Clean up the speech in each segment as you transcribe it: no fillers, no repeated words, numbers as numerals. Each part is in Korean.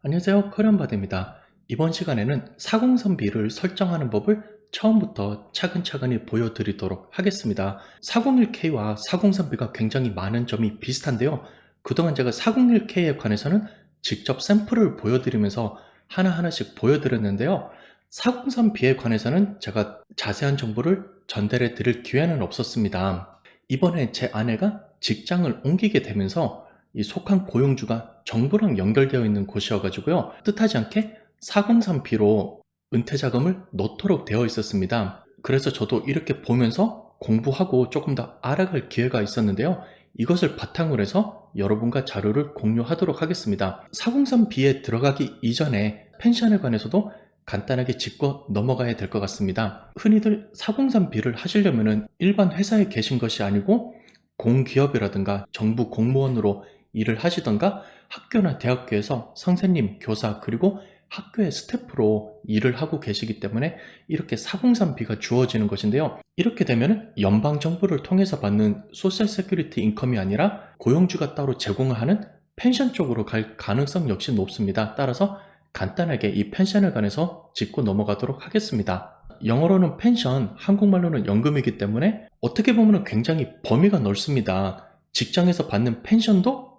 안녕하세요. 커리언바드입니다. 이번 시간에는 사공선비를 설정하는 법을 처음부터 차근차근히 보여드리도록 하겠습니다. 401K와 사공선비가 굉장히 많은 점이 비슷한데요. 그동안 제가 401K에 관해서는 직접 샘플을 보여드리면서 하나하나씩 보여드렸는데요. 403B에 관해서는 제가 자세한 정보를 전달해 드릴 기회는 없었습니다. 이번에 제 아내가 직장을 옮기게 되면서 이 속한 고용주가 정부랑 연결되어 있는 곳이어가지고요. 뜻하지 않게 403B로 은퇴자금을 넣도록 되어 있었습니다. 그래서 저도 이렇게 보면서 공부하고 조금 더 알아갈 기회가 있었는데요. 이것을 바탕으로 해서 여러분과 자료를 공유하도록 하겠습니다. 403B에 들어가기 이전에 펜션에 관해서도 간단하게 짚고 넘어가야 될 것 같습니다. 흔히들 403B를 하시려면 일반 회사에 계신 것이 아니고 공기업이라든가 정부 공무원으로 일을 하시던가 학교나 대학교에서 선생님, 교사 그리고 학교의 스태프로 일을 하고 계시기 때문에 이렇게 403B가 주어지는 것인데요. 이렇게 되면 연방정부를 통해서 받는 소셜 세큐리티 인컴이 아니라 고용주가 따로 제공하는 펜션 쪽으로 갈 가능성 역시 높습니다. 따라서 간단하게 이 펜션에 관해서 짚고 넘어가도록 하겠습니다. 영어로는 펜션, 한국말로는 연금이기 때문에 어떻게 보면 굉장히 범위가 넓습니다. 직장에서 받는 펜션도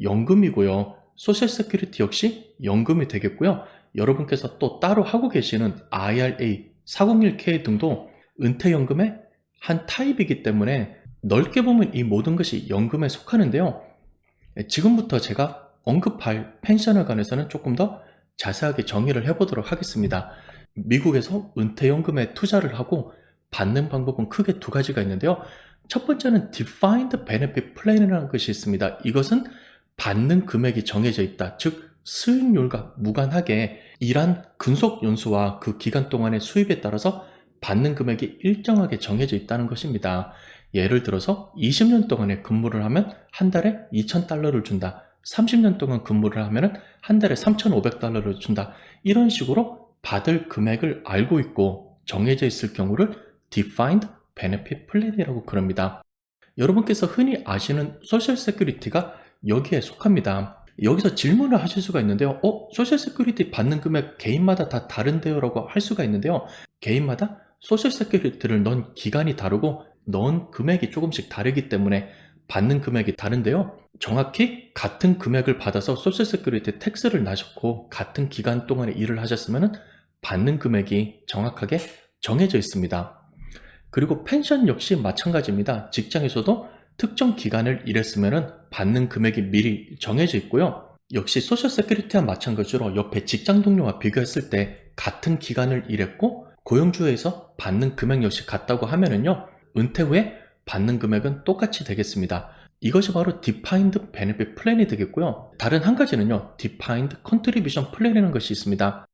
연금이고요. 소셜 세큐리티 역시 연금이 되겠고요. 여러분께서 또 따로 하고 계시는 IRA, 401K 등도 은퇴연금의 한 타입이기 때문에 넓게 보면 이 모든 것이 연금에 속하는데요. 지금부터 제가 언급할 펜션에 관해서는 조금 더 자세하게 정의를 해보도록 하겠습니다. 미국에서 은퇴연금에 투자를 하고 받는 방법은 크게 두 가지가 있는데요. 첫 번째는 Defined Benefit Plan이라는 것이 있습니다. 이것은 받는 금액이 정해져 있다. 즉 수익률과 무관하게 일한 근속 연수와 그 기간 동안의 수입에 따라서 받는 금액이 일정하게 정해져 있다는 것입니다. 예를 들어서 20년 동안의 근무를 하면 한 달에 2,000달러를 준다. 30년 동안 근무를 하면 한 달에 3,500달러를 준다. 이런 식으로 받을 금액을 알고 있고 정해져 있을 경우를 Defined Benefit Plan이라고 그럽니다. 여러분께서 흔히 아시는 소셜 세큐리티가 여기에 속합니다. 여기서 질문을 하실 수가 있는데요. 소셜 세큐리티 받는 금액 개인마다 다 다른데요? 라고 할 수가 있는데요. 개인마다 소셜 세큐리티를 넣은 기간이 다르고 넣은 금액이 조금씩 다르기 때문에 받는 금액이 다른데요. 정확히 같은 금액을 받아서 소셜 세큐리티 텍스를 나셨고 같은 기간 동안에 일을 하셨으면 받는 금액이 정확하게 정해져 있습니다. 그리고 펜션 역시 마찬가지입니다. 직장에서도 특정 기간을 일했으면 받는 금액이 미리 정해져 있고요. 역시 소셜 세큐리티와 마찬가지로 옆에 직장 동료와 비교했을 때 같은 기간을 일했고 고용주에서 받는 금액 역시 같다고 하면은요. 은퇴 후에 받는 금액은 똑같이 되겠습니다. 이것이 바로 Defined Benefit Plan이 되겠고요. 다른 한 가지는요. Defined Contribution Plan이라는 것이 있습니다.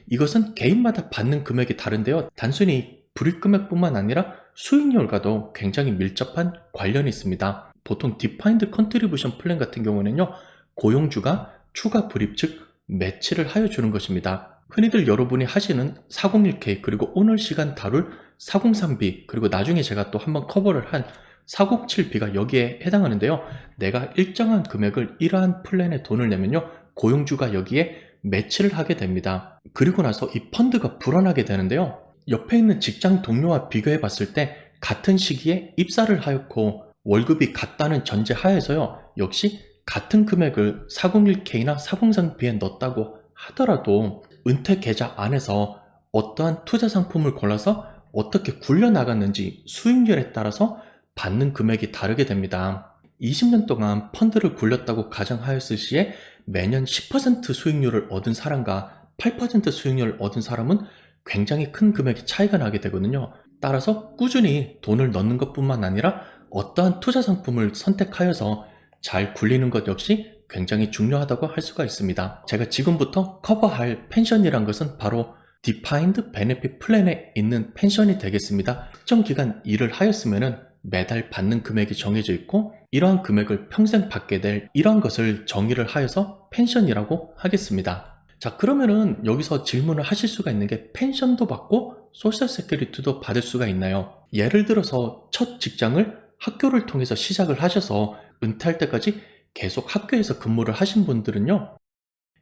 이것은 개인마다 받는 금액이 다른데요. 단순히 불입금액뿐만 아니라 수익률과도 굉장히 밀접한 관련이 있습니다. 보통 Defined Contribution Plan 같은 경우는요. 고용주가 추가 불입 즉 매치를 하여 주는 것입니다. 흔히들 여러분이 하시는 401K 그리고 오늘 시간 다룰 403B 그리고 나중에 제가 또 한번 커버를 한 407B가 여기에 해당하는데요. 내가 일정한 금액을 이러한 플랜에 돈을 내면요. 고용주가 여기에 매치를 하게 됩니다. 그리고 나서 이 펀드가 불어나게 되는데요. 옆에 있는 직장 동료와 비교해 봤을 때 같은 시기에 입사를 하였고 월급이 같다는 전제 하에서요. 역시 같은 금액을 401K나 403B에 넣었다고 하더라도 은퇴 계좌 안에서 어떠한 투자 상품을 골라서 어떻게 굴려나갔는지 수익률에 따라서 받는 금액이 다르게 됩니다. 20년 동안 펀드를 굴렸다고 가정하였을 시에 매년 10% 수익률을 얻은 사람과 8% 수익률을 얻은 사람은 굉장히 큰 금액의 차이가 나게 되거든요. 따라서 꾸준히 돈을 넣는 것뿐만 아니라 어떠한 투자 상품을 선택하여서 잘 굴리는 것 역시 굉장히 중요하다고 할 수가 있습니다. 제가 지금부터 커버할 펜션이란 것은 바로 Defined Benefit Plan에 있는 펜션이 되겠습니다. 특정 기간 일을 하였으면 매달 받는 금액이 정해져 있고 이러한 금액을 평생 받게 될 이러한 것을 정의를 하여서 펜션이라고 하겠습니다. 자, 그러면은 여기서 질문을 하실 수가 있는 게 펜션도 받고 소셜 세큐리티도 받을 수가 있나요? 예를 들어서 첫 직장을 학교를 통해서 시작을 하셔서 은퇴할 때까지 계속 학교에서 근무를 하신 분들은요.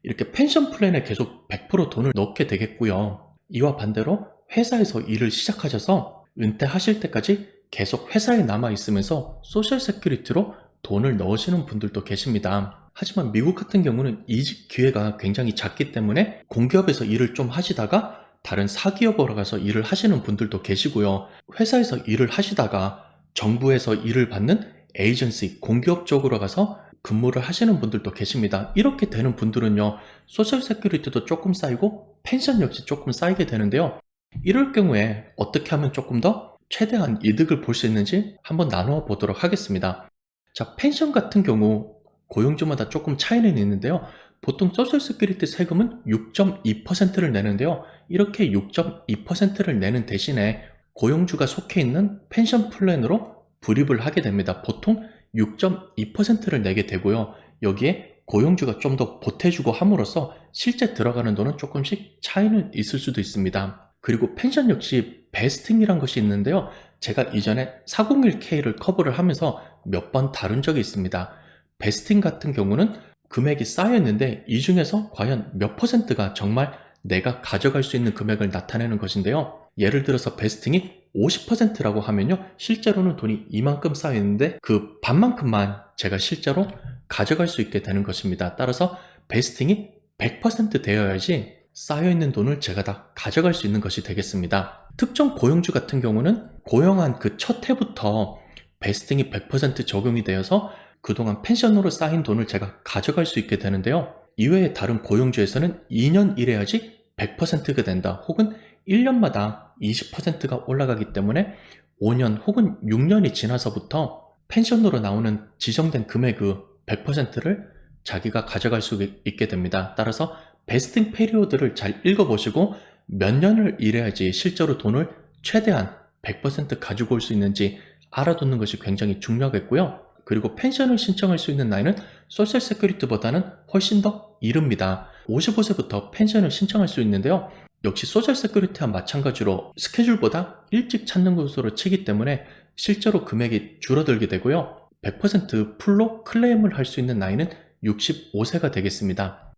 이렇게 펜션 플랜에 계속 100% 돈을 넣게 되겠고요. 이와 반대로 회사에서 일을 시작하셔서 은퇴하실 때까지 계속 회사에 남아 있으면서 소셜 세큐리티로 돈을 넣으시는 분들도 계십니다. 하지만 미국 같은 경우는 이직 기회가 굉장히 작기 때문에 공기업에서 일을 좀 하시다가 다른 사기업으로 가서 일을 하시는 분들도 계시고요. 회사에서 일을 하시다가 정부에서 일을 받는 에이전시, 공기업 쪽으로 가서 근무를 하시는 분들도 계십니다. 이렇게 되는 분들은요, 소셜 세큐리티도 조금 쌓이고 펜션 역시 조금 쌓이게 되는데요. 이럴 경우에 어떻게 하면 조금 더 최대한 이득을 볼 수 있는지 한번 나누어 보도록 하겠습니다. 자, 펜션 같은 경우 고용주마다 조금 차이는 있는데요. 보통 소셜 세큐리티 세금은 6.2%를 내는데요. 이렇게 6.2%를 내는 대신에 고용주가 속해 있는 펜션 플랜으로 불입을 하게 됩니다. 보통 6.2%를 내게 되고요. 여기에 고용주가 좀 더 보태주고 함으로써 실제 들어가는 돈은 조금씩 차이는 있을 수도 있습니다. 그리고 펜션 역시 베스팅이란 것이 있는데요. 제가 이전에 401k를 커버를 하면서 몇 번 다룬 적이 있습니다. 베스팅 같은 경우는 금액이 쌓여있는데 이 중에서 과연 몇 퍼센트가 정말 내가 가져갈 수 있는 금액을 나타내는 것인데요. 예를 들어서 베스팅이 50%라고 하면요, 실제로는 돈이 이만큼 쌓여있는데 그 반만큼만 제가 실제로 가져갈 수 있게 되는 것입니다. 따라서 베스팅이 100% 되어야지 쌓여있는 돈을 제가 다 가져갈 수 있는 것이 되겠습니다. 특정 고용주 같은 경우는 고용한 그 첫 해부터 베스팅이 100% 적용이 되어서 그동안 펜션으로 쌓인 돈을 제가 가져갈 수 있게 되는데요. 이외에 다른 고용주에서는 2년 일해야지 100%가 된다, 혹은 1년마다 20%가 올라가기 때문에 5년 혹은 6년이 지나서부터 펜션으로 나오는 지정된 금액의 100%를 자기가 가져갈 수 있게 됩니다. 따라서 베스팅 페리오드를 잘 읽어보시고 몇 년을 일해야지 실제로 돈을 최대한 100% 가지고 올 수 있는지 알아두는 것이 굉장히 중요하겠고요. 그리고 펜션을 신청할 수 있는 나이는 소셜 세큐리티보다는 훨씬 더 이릅니다. 55세부터 펜션을 신청할 수 있는데요. 역시 소셜 세큐리티와 마찬가지로 스케줄보다 일찍 찾는 것으로 치기 때문에 실제로 금액이 줄어들게 되고요. 100% 풀로 클레임을 할 수 있는 나이는 65세가 되겠습니다.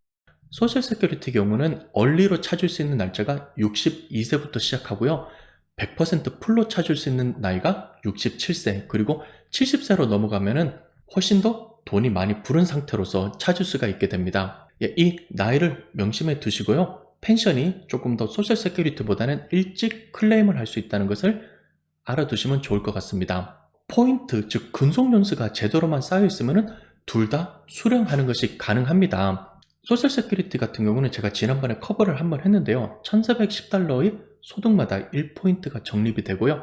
소셜 세큐리티 경우는 얼리로 찾을 수 있는 날짜가 62세부터 시작하고요. 100% 풀로 찾을 수 있는 나이가 67세, 그리고 70세로 넘어가면은 훨씬 더 돈이 많이 부른 상태로서 찾을 수가 있게 됩니다. 이 나이를 명심해 두시고요. 펜션이 조금 더 소셜 세큐리티보다는 일찍 클레임을 할 수 있다는 것을 알아두시면 좋을 것 같습니다. 포인트, 즉 근속연수가 제대로만 쌓여 있으면은 둘 다 수령하는 것이 가능합니다. 소셜 세큐리티 같은 경우는 제가 지난번에 커버를 한번 했는데요. $1,410의 소득마다 1포인트가 적립이 되고요.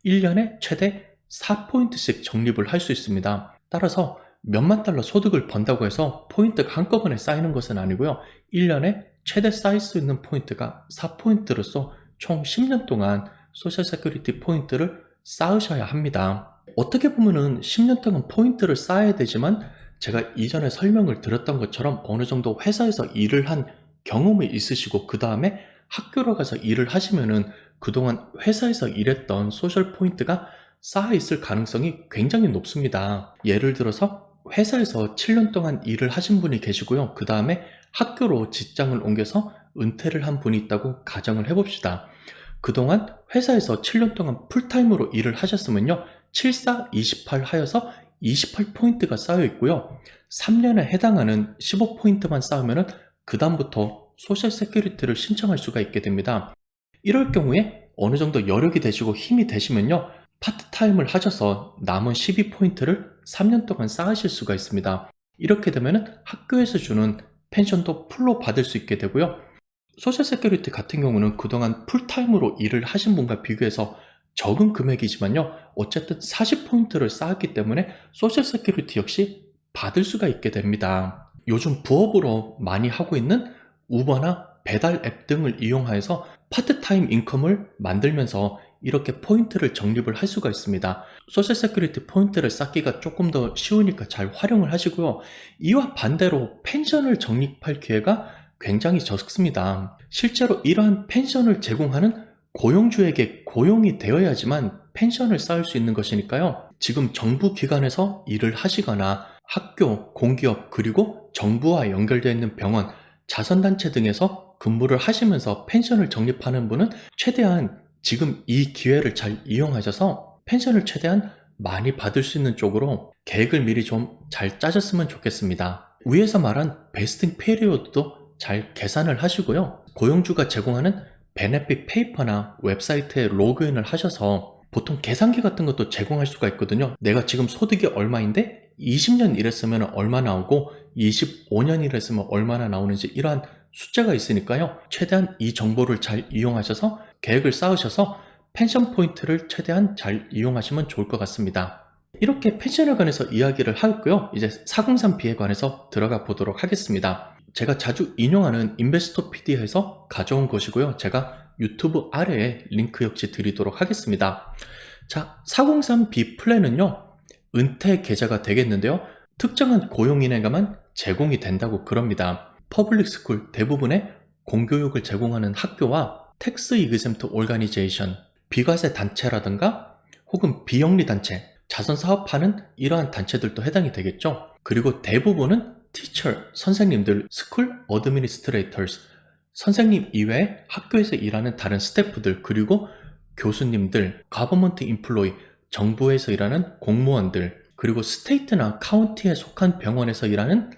1년에 최대 4포인트씩 적립을 할 수 있습니다. 따라서 몇만 달러 소득을 번다고 해서 포인트가 한꺼번에 쌓이는 것은 아니고요. 1년에 최대 쌓일 수 있는 포인트가 4포인트로서 총 10년 동안 소셜 세큐리티 포인트를 쌓으셔야 합니다. 어떻게 보면은 10년 동안 포인트를 쌓아야 되지만 제가 이전에 설명을 드렸던 것처럼 어느 정도 회사에서 일을 한 경험이 있으시고 그 다음에 학교로 가서 일을 하시면은 그동안 회사에서 일했던 소셜 포인트가 쌓여 있을 가능성이 굉장히 높습니다. 예를 들어서 회사에서 7년 동안 일을 하신 분이 계시고요. 그 다음에 학교로 직장을 옮겨서 은퇴를 한 분이 있다고 가정을 해봅시다. 그동안 회사에서 7년 동안 풀타임으로 일을 하셨으면요. 7428 하여서 28포인트가 쌓여 있고요. 3년에 해당하는 15포인트만 쌓으면 그 다음부터 소셜 세큐리티를 신청할 수가 있게 됩니다. 이럴 경우에 어느 정도 여력이 되시고 힘이 되시면요. 파트타임을 하셔서 남은 12포인트를 3년 동안 쌓으실 수가 있습니다. 이렇게 되면 학교에서 주는 펜션도 풀로 받을 수 있게 되고요. 소셜 세큐리티 같은 경우는 그동안 풀타임으로 일을 하신 분과 비교해서 적은 금액이지만요. 어쨌든 40포인트를 쌓았기 때문에 소셜 세큐리티 역시 받을 수가 있게 됩니다. 요즘 부업으로 많이 하고 있는 우버나 배달 앱 등을 이용하여서 파트타임 인컴을 만들면서 이렇게 포인트를 적립을 할 수가 있습니다. 소셜 세큐리티 포인트를 쌓기가 조금 더 쉬우니까 잘 활용을 하시고요. 이와 반대로 펜션을 적립할 기회가 굉장히 적습니다. 실제로 이러한 펜션을 제공하는 고용주에게 고용이 되어야지만 펜션을 쌓을 수 있는 것이니까요. 지금 정부 기관에서 일을 하시거나 학교, 공기업, 그리고 정부와 연결되어 있는 병원, 자선단체 등에서 근무를 하시면서 펜션을 적립하는 분은 최대한 지금 이 기회를 잘 이용하셔서 펜션을 최대한 많이 받을 수 있는 쪽으로 계획을 미리 좀 잘 짜셨으면 좋겠습니다. 위에서 말한 베스팅 페리오드도 잘 계산을 하시고요. 고용주가 제공하는 베네핏 페이퍼나 웹사이트에 로그인을 하셔서 보통 계산기 같은 것도 제공할 수가 있거든요. 내가 지금 소득이 얼마인데 20년 일했으면 얼마 나오고 25년 일했으면 얼마나 나오는지 이러한 숫자가 있으니까요. 최대한 이 정보를 잘 이용하셔서 계획을 쌓으셔서 펜션 포인트를 최대한 잘 이용하시면 좋을 것 같습니다. 이렇게 펜션에 관해서 이야기를 하였고요. 이제 403B에 관해서 들어가 보도록 하겠습니다. 제가 자주 인용하는 인베스토피디아에서 가져온 것이고요. 제가 유튜브 아래에 링크 역시 드리도록 하겠습니다. 자, 403B 플랜은요, 은퇴 계좌가 되겠는데요. 특정한 고용인에게만 제공이 된다고 그럽니다. 퍼블릭 스쿨 대부분의 공교육을 제공하는 학교와 텍스 이그젬트 오르가니제이션, 비과세 단체라든가 혹은 비영리 단체, 자선 사업하는 이러한 단체들도 해당이 되겠죠. 그리고 대부분은 teacher, 선생님들, school administrators, 선생님 이외에 학교에서 일하는 다른 스태프들, 그리고 교수님들, government employee, 정부에서 일하는 공무원들, 그리고 스테이트나 카운티에 속한 병원에서 일하는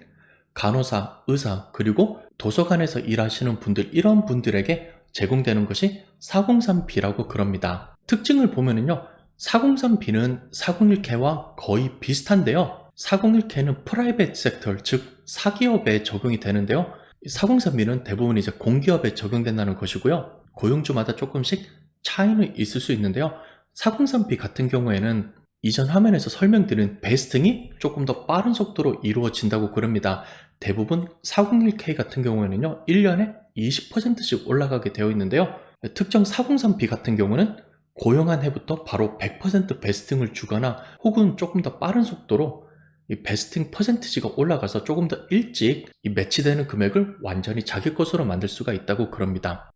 간호사, 의사, 그리고 도서관에서 일하시는 분들, 이런 분들에게 제공되는 것이 403B라고 그럽니다. 특징을 보면은요, 403B는 401K와 거의 비슷한데요. 401K는 프라이빗 섹터, 즉 사기업에 적용이 되는데요. 403B는 대부분 이제 공기업에 적용된다는 것이고요. 고용주마다 조금씩 차이는 있을 수 있는데요. 403B 같은 경우에는 이전 화면에서 설명드린 베스팅이 조금 더 빠른 속도로 이루어진다고 그럽니다. 대부분 401K 같은 경우에는요, 1년에 20%씩 올라가게 되어 있는데요. 특정 403B 같은 경우는 고용한 해부터 바로 100% 베스팅을 주거나 혹은 조금 더 빠른 속도로 이 베스팅 퍼센티지가 올라가서 조금 더 일찍 이 매치되는 금액을 완전히 자기 것으로 만들 수가 있다고 그럽니다.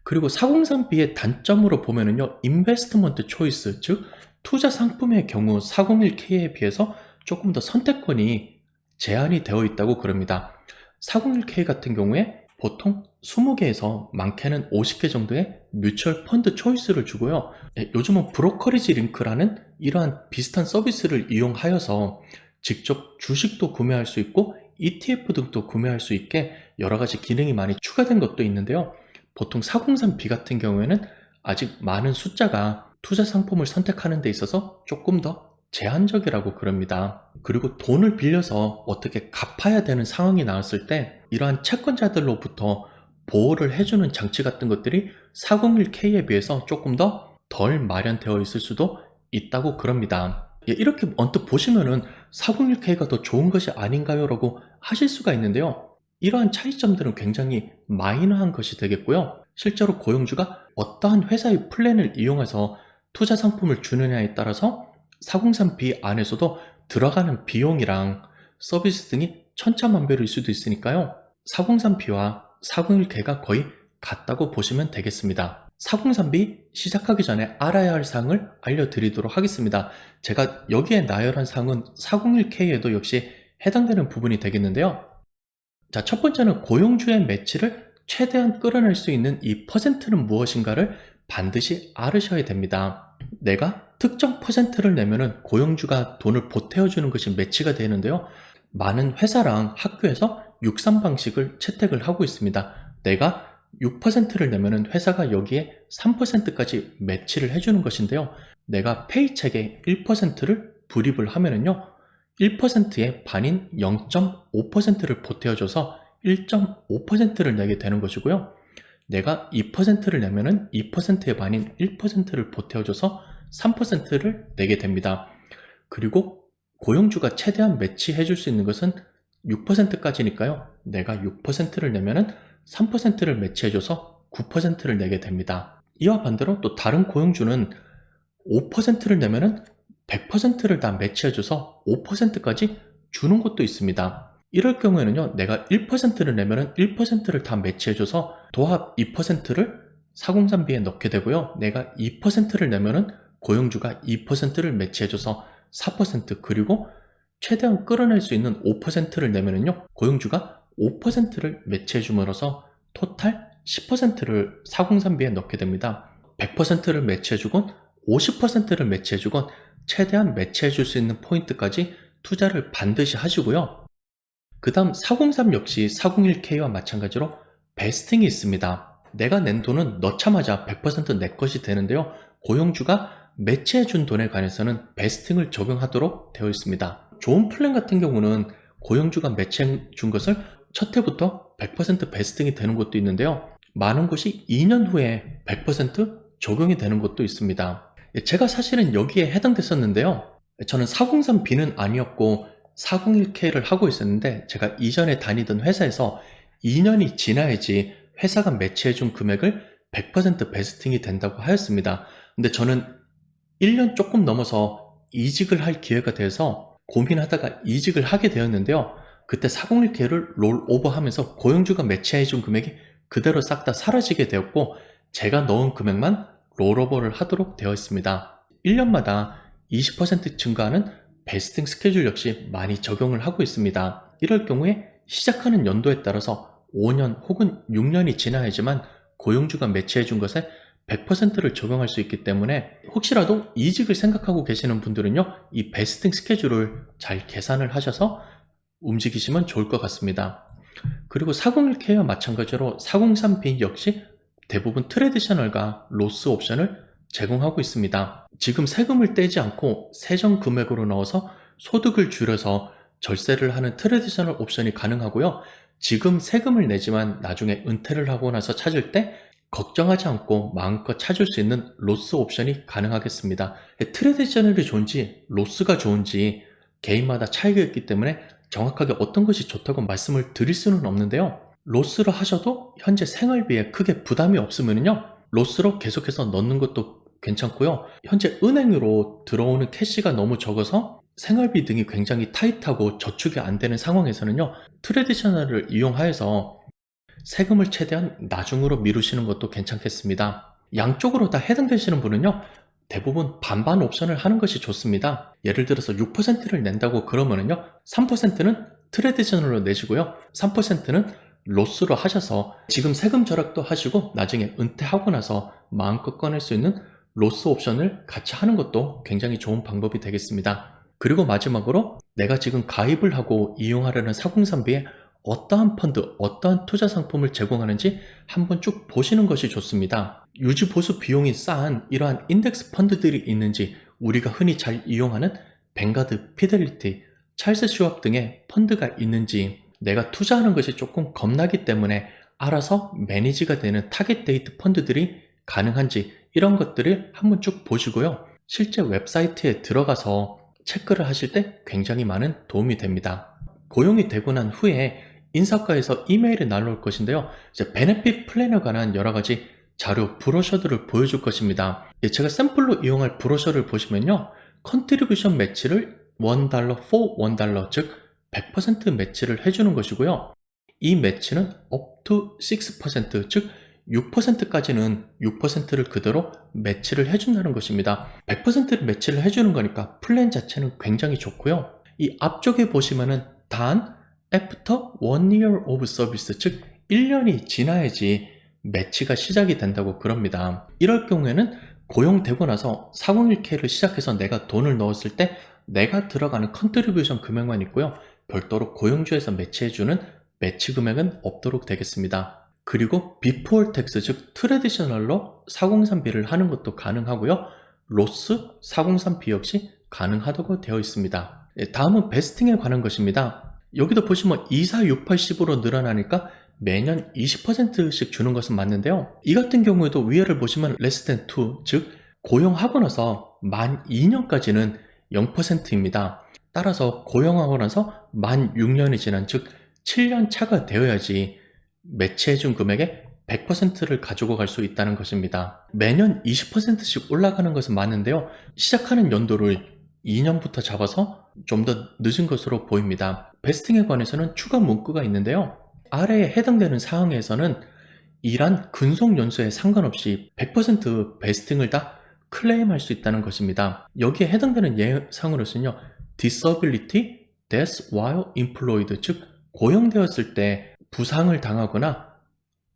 그리고 403B의 단점으로 보면은요, 인베스트먼트 초이스, 즉 투자 상품의 경우 401K에 비해서 조금 더 선택권이 제한이 되어 있다고 그럽니다. 401K 같은 경우에 보통 20개에서 많게는 50개 정도의 뮤추얼 펀드 초이스를 주고요. 요즘은 브로커리지 링크라는 이러한 비슷한 서비스를 이용하여서 직접 주식도 구매할 수 있고 ETF 등도 구매할 수 있게 여러 가지 기능이 많이 추가된 것도 있는데요. 보통 403B 같은 경우에는 아직 많은 숫자가 투자 상품을 선택하는 데 있어서 조금 더 제한적이라고 그럽니다. 그리고 돈을 빌려서 어떻게 갚아야 되는 상황이 나왔을 때 이러한 채권자들로부터 보호를 해주는 장치 같은 것들이 401K에 비해서 조금 더 덜 마련되어 있을 수도 있다고 그럽니다. 이렇게 언뜻 보시면은 401K가 더 좋은 것이 아닌가요? 라고 하실 수가 있는데요. 이러한 차이점들은 굉장히 마이너한 것이 되겠고요. 실제로 고용주가 어떠한 회사의 플랜을 이용해서 투자 상품을 주느냐에 따라서 403B 안에서도 들어가는 비용이랑 서비스 등이 천차만별일 수도 있으니까요. 403B와 401K가 거의 같다고 보시면 되겠습니다. 403B 시작하기 전에 알아야 할 사항을 알려드리도록 하겠습니다. 제가 여기에 나열한 사항은 401K에도 역시 해당되는 부분이 되겠는데요. 자, 첫 번째는 고용주의 매치를 최대한 끌어낼 수 있는 이 퍼센트는 무엇인가를 반드시 알으셔야 됩니다. 내가 특정 퍼센트를 내면은 고용주가 돈을 보태어주는 것이 매치가 되는데요. 많은 회사랑 학교에서 6.3 방식을 채택을 하고 있습니다. 내가 6%를 내면은 회사가 여기에 3%까지 매치를 해주는 것인데요. 내가 페이첵에 1%를 불입을 하면은요, 1%의 반인 0.5%를 보태어줘서 1.5%를 내게 되는 것이고요. 내가 2%를 내면은 2%의 반인 1%를 보태어줘서 3%를 내게 됩니다. 그리고 고용주가 최대한 매치해 줄 수 있는 것은 6%까지니까요. 내가 6%를 내면은 3%를 매치해줘서 9%를 내게 됩니다. 이와 반대로 또 다른 고용주는 5%를 내면은 100%를 다 매치해줘서 5%까지 주는 것도 있습니다. 이럴 경우에는요, 내가 1%를 내면은 1%를 다 매치해줘서 도합 2%를 403B에 넣게 되고요. 내가 2%를 내면은 고용주가 2%를 매치해줘서 4%, 그리고 최대한 끌어낼 수 있는 5%를 내면은요, 고용주가 5%를 매치해 줌으로써 토탈 10%를 403B에 넣게 됩니다. 100%를 매치해주건 50%를 매치해주건 최대한 매치해줄 수 있는 포인트까지 투자를 반드시 하시고요. 그 다음 403 역시 401K와 마찬가지로 베스팅이 있습니다. 내가 낸 돈은 넣자마자 100% 내 것이 되는데요. 고용주가 매치해준 돈에 관해서는 베스팅을 적용하도록 되어 있습니다. 좋은 플랜 같은 경우는 고용주가 매치해준 것을 첫 해부터 100% 베스팅이 되는 것도 있는데요. 많은 곳이 2년 후에 100% 적용이 되는 것도 있습니다. 제가 사실은 여기에 해당됐었는데요. 저는 403B는 아니었고 401K를 하고 있었는데 제가 이전에 다니던 회사에서 2년이 지나야지 회사가 매치해준 금액을 100% 베스팅이 된다고 하였습니다. 근데 저는 1년 조금 넘어서 이직을 할 기회가 돼서 고민하다가 이직을 하게 되었는데요. 그때 401K를 롤오버 하면서 고용주가 매치해준 금액이 그대로 싹 다 사라지게 되었고 제가 넣은 금액만 롤오버를 하도록 되어 있습니다. 1년마다 20% 증가하는 베스팅 스케줄 역시 많이 적용을 하고 있습니다. 이럴 경우에 시작하는 연도에 따라서 5년 혹은 6년이 지나야지만 고용주가 매치해준 것에 100%를 적용할 수 있기 때문에 혹시라도 이직을 생각하고 계시는 분들은요, 이 베스팅 스케줄을 잘 계산을 하셔서 움직이시면 좋을 것 같습니다. 그리고 401K와 마찬가지로 403B 역시 대부분 트레디셔널과 로스 옵션을 제공하고 있습니다. 지금 세금을 떼지 않고 세전 금액으로 넣어서 소득을 줄여서 절세를 하는 트레디셔널 옵션이 가능하고요. 지금 세금을 내지만 나중에 은퇴를 하고 나서 찾을 때 걱정하지 않고 마음껏 찾을 수 있는 로스 옵션이 가능하겠습니다. 트레디셔널이 좋은지 로스가 좋은지 개인마다 차이가 있기 때문에 정확하게 어떤 것이 좋다고 말씀을 드릴 수는 없는데요. 로스로 하셔도 현재 생활비에 크게 부담이 없으면요, 로스로 계속해서 넣는 것도 괜찮고요. 현재 은행으로 들어오는 캐시가 너무 적어서 생활비 등이 굉장히 타이트하고 저축이 안 되는 상황에서는요, 트레디셔널을 이용하여서 세금을 최대한 나중으로 미루시는 것도 괜찮겠습니다. 양쪽으로 다 해당되시는 분은요, 대부분 반반 옵션을 하는 것이 좋습니다. 예를 들어서 6%를 낸다고 그러면은요, 3%는 트레디셔널로 내시고요, 3%는 로스로 하셔서 지금 세금 절약도 하시고 나중에 은퇴하고 나서 마음껏 꺼낼 수 있는 로스 옵션을 같이 하는 것도 굉장히 좋은 방법이 되겠습니다. 그리고 마지막으로 내가 지금 가입을 하고 이용하려는 403B에 어떠한 펀드, 어떠한 투자 상품을 제공하는지 한번 쭉 보시는 것이 좋습니다. 유지 보수 비용이 싼 이러한 인덱스 펀드들이 있는지, 우리가 흔히 잘 이용하는 뱅가드, 피델리티, 찰스 슈왑 등의 펀드가 있는지, 내가 투자하는 것이 조금 겁나기 때문에 알아서 매니지가 되는 타겟 데이트 펀드들이 가능한지, 이런 것들을 한번 쭉 보시고요. 실제 웹사이트에 들어가서 체크를 하실 때 굉장히 많은 도움이 됩니다. 고용이 되고 난 후에 인사과에서 이메일이 날라올 것인데요. 이제 베네핏 플랜에 관한 여러 가지 자료, 브로셔들을 보여줄 것입니다. 제가 샘플로 이용할 브로셔를 보시면요, 컨트리뷰션 매치를 $1 for $1, 즉 100% 매치를 해주는 것이고요. 이 매치는 up to 6%, 즉 6%까지는 6%를 그대로 매치를 해준다는 것입니다. 100%를 매치를 해주는 거니까 플랜 자체는 굉장히 좋고요. 이 앞쪽에 보시면은 단 after 1 year of service, 즉 1년이 지나야지 매치가 시작이 된다고 그럽니다. 이럴 경우에는 고용되고 나서 401K를 시작해서 내가 돈을 넣었을 때 내가 들어가는 컨트리뷰션 금액만 있고요, 별도로 고용주에서 매치해주는 매치 금액은 없도록 되겠습니다. 그리고 비포 텍스, 즉 트레디셔널로 403B를 하는 것도 가능하고요, 로스 403B 역시 가능하다고 되어 있습니다. 다음은 베스팅에 관한 것입니다. 여기도 보시면 246810으로 늘어나니까 매년 20%씩 주는 것은 맞는데요, 이 같은 경우에도 위에를 보시면 less than 2, 즉 고용하고 나서 만 2년까지는 0%입니다. 따라서 고용하고 나서 만 6년이 지난, 즉 7년 차가 되어야지 매치해준 금액의 100%를 가지고 갈 수 있다는 것입니다. 매년 20%씩 올라가는 것은 맞는데요, 시작하는 연도를 2년부터 잡아서 좀 더 늦은 것으로 보입니다. 베스팅에 관해서는 추가 문구가 있는데요, 아래에 해당되는 사항에서는 일한 근속 연수에 상관없이 100% 베스팅을 다 클레임할 수 있다는 것입니다. 여기에 해당되는 예상으로서는요, disability, death while employed, 즉 고용되었을 때 부상을 당하거나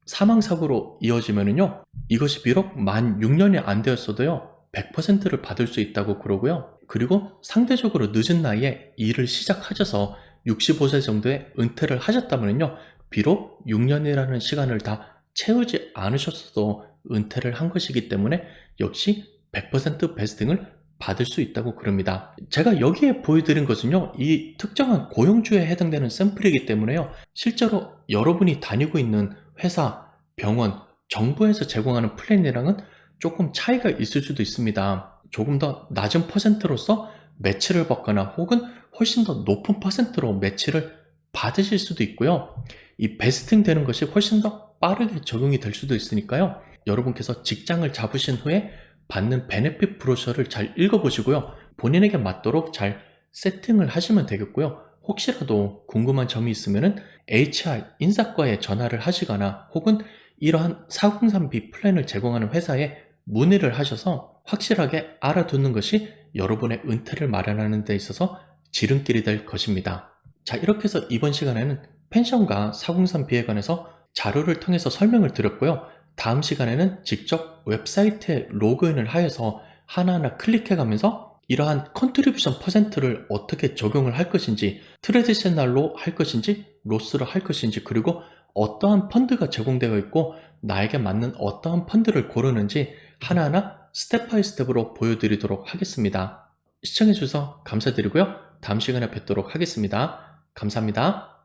사망사고로 이어지면은요, 이것이 비록 만 6년이 안 되었어도요, 100%를 받을 수 있다고 그러고요. 그리고 상대적으로 늦은 나이에 일을 시작하셔서 65세 정도에 은퇴를 하셨다면요, 비록 6년이라는 시간을 다 채우지 않으셨어도 은퇴를 한 것이기 때문에 역시 100% 베스팅을 받을 수 있다고 그럽니다. 제가 여기에 보여드린 것은요, 이 특정한 고용주에 해당되는 샘플이기 때문에요, 실제로 여러분이 다니고 있는 회사, 병원, 정부에서 제공하는 플랜이랑은 조금 차이가 있을 수도 있습니다. 조금 더 낮은 퍼센트로서 매치를 받거나 혹은 훨씬 더 높은 퍼센트로 매치를 받으실 수도 있고요. 이 베스팅 되는 것이 훨씬 더 빠르게 적용이 될 수도 있으니까요. 여러분께서 직장을 잡으신 후에 받는 베네핏 브로셔를 잘 읽어보시고요. 본인에게 맞도록 잘 세팅을 하시면 되겠고요. 혹시라도 궁금한 점이 있으면 HR 인사과에 전화를 하시거나 혹은 이러한 403B 플랜을 제공하는 회사에 문의를 하셔서 확실하게 알아두는 것이 여러분의 은퇴를 마련하는 데 있어서 지름길이 될 것입니다. 자, 이렇게 해서 이번 시간에는 펜션과 403B에 관해서 자료를 통해서 설명을 드렸고요. 다음 시간에는 직접 웹사이트에 로그인을 하여서 하나하나 클릭해 가면서 이러한 컨트리뷰션 퍼센트를 어떻게 적용을 할 것인지, 트레디셔널로 할 것인지, 로스로 할 것인지, 그리고 어떠한 펀드가 제공되어 있고 나에게 맞는 어떠한 펀드를 고르는지 하나하나 스텝 바이 스텝으로 보여드리도록 하겠습니다. 시청해주셔서 감사드리고요. 다음 시간에 뵙도록 하겠습니다. 감사합니다.